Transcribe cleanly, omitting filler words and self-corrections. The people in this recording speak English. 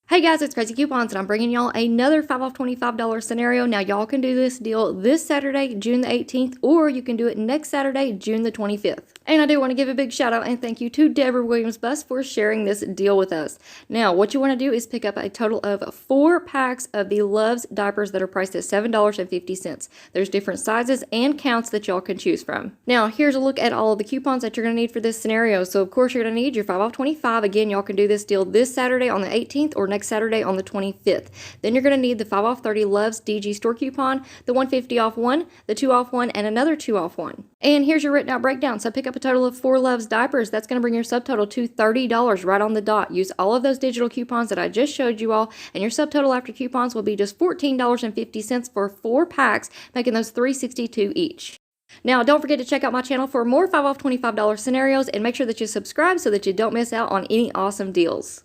Hey guys, it's Craz-E Coupons and I'm bringing y'all another 5 off $25 scenario. Now y'all can do this deal this Saturday, June the 18th, or you can do it next Saturday, June the 25th. And I do want to give a big shout out and thank you to Debra Williams-Bus for sharing this deal with us. Now, what you want to do is pick up a total of 4 packs of the Love's diapers that are priced at $7.50. There's different sizes and counts that y'all can choose from. Now, here's a look at all of the coupons that you're going to need for this scenario. So, of course, you're going to need your 5 off 25. Again, y'all can do this deal this Saturday on the 18th or next Saturday on the 25th. Then you're going to need the 5 off 30 Love's DG store coupon, the 150 off 1, the 2 off 1, and another 2 off 1. And here's your written out breakdown. So pick up a total of 4 Love's diapers. That's going to bring your subtotal to $30 right on the dot. Use all of those digital coupons that I just showed you all, and your subtotal after coupons will be just $14.50 for 4 packs, making those $3.62 each. Now, don't forget to check out my channel for more 5 off $25 scenarios, and make sure that you subscribe so that you don't miss out on any awesome deals.